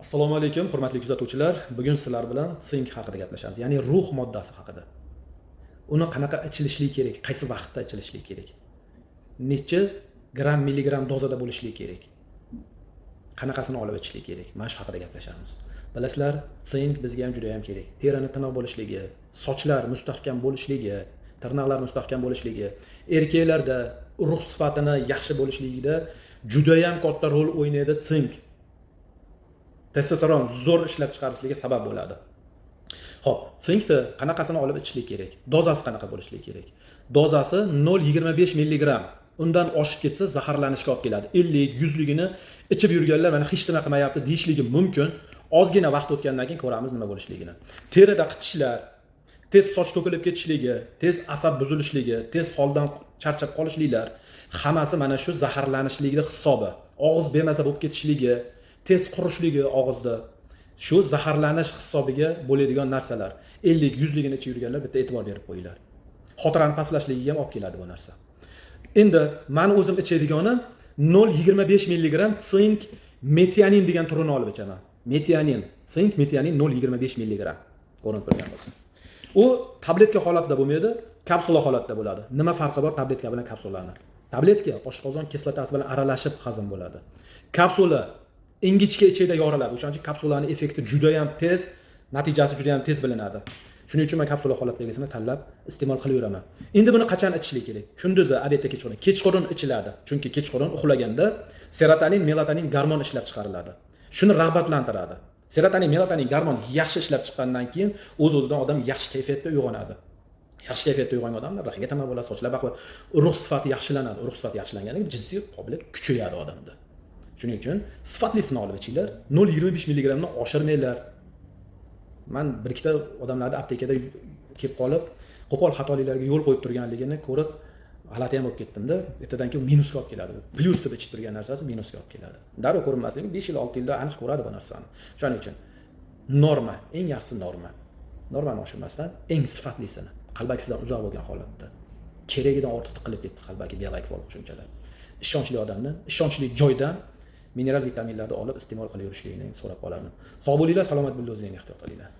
Assalomu alaykum, hurmatli kuzatuvchilar. Bugun sizlar bilan sink haqida gaplashamiz, ya'ni ruh moddasi haqida. Uni qanaqa ichilishligi kerak, qaysi vaqtda ichilishligi kerak? Necha gramm, milligramm dozada bo'lishligi kerak? Qanaqasini olib ichishlik kerak? Mana shu haqida gaplashamiz. Bilasizlar, sink bizga ham juda ham kerak. Terini tiniq bo'lishligi, sochlar mustahkam bo'lishligi, tirnoqlar mustahkam bo'lishligi, erkaklarda ruh sifatini yaxshi bo'lishligida juda ham katta rol o'ynaydi sink. Testosteron zo'r ishlab chiqarishiga sabab bo'ladi. Xo'p, sinkni qanaqasini olib ichishlik kerak? Dozasi qanaqa bo'lishligi kerak? Dozasi 0,25 milligramm. Undan oshib ketsa zaharlanishga olib keladi. 50, 100ligini ichib yurganlar mana hech nima qilmayapti deyishligi mumkin. Ozgina vaqt o'tgandan keyin ko'ramiz nima bo'lishligini. Terida qitishlar, tez soch to'kilib ketishligi, tez asab buzilishligi, tez holdan charchab qolishliklar, hammasi mana shu zaharlanishlikning hisobi. Og'iz bemaza bo'lib ketishligi, tez qurishligi og'izda, shu zaharlanish hisobiga bo'ladigan narsalar. 50, 100ligini ichib yurganlar bitta e'tibor berib qo'yinglar. Xotirani pastlashligi ham olib keladi bu narsa. Endi men o'zim ichadiganim 0,25 milligramm sink metianin degan turini olib ichaman. Metianin, sink metianin 0,25 milligramm. Ko'rinib turgan bo'lsa. U tabletka holatida bo'lmaydi, kapsula holatida bo'ladi. Nima farqi bor tabletka bilan kapsulani? Tabletka oshqozon kislotasi bilan aralashib hazm bo'ladi. Kapsula ingichka ichida yoriladi. O'shaning uchun kapsulaning effekti juda ham tez, natijasi juda ham tez bilinadi. Shuning uchun men kapsula holatdagisini tanlab iste'mol qilaveraman. Endi buni qachon ichishlik kerak? Kunduzi, obedda, kechqurun. Kechqurun ichiladi. Chunki kechqurun uxlaganda serotonin, melatonin gormon ishlab chiqariladi. Shuni rag'batlantiradi. Serotonin, melatonin gormon yaxshi ishlab chiqqandan keyin o'z-o'zidan odam yaxshi kayfiyatda uyg'onadi. Yaxshi kayfiyatda uyg'ongan odamlar rangi tamom bo'ladi, sochlar baquvvat, ruh sifati yaxshilanadi. Ruh sifati yaxshilangandan keyin jinsiy qobiliyat kuchayadi odamda. Shuning uchun sifatlisini olib ichinglar. 0,25 milligrammdan oshirmanglar. Men bir ikkita odamlarni aptekada kelib qolib, qo'pol xatoliklarga yo'l qo'yib turganligini ko'rib, g'alati ham bo'lib ketdim-da. Ertadan keyin minusga olib keladi. Plyus deb ichib turgan narsasi minusga olib keladi. Darrov ko'rinmasligi 5 yil, 6 yilda aniq ko'radi bu narsani. Shuning uchun norma, eng yaxshisi norma. Normani oshirmasdan eng sifatlisini, qalbakisidan uzoq bo'lgan holatda. Keragidan ortiq tiqilib ketdi qalbaki biologik faol shunchalar. Ishonchli odamni, ishonchli joydan mineral vitaminlarni olib iste'mol qilaverishligini so'rab qolaman. Sog' bo'linglar, salomat bo'linglar, o'zingizni ehtiyot qilinglar.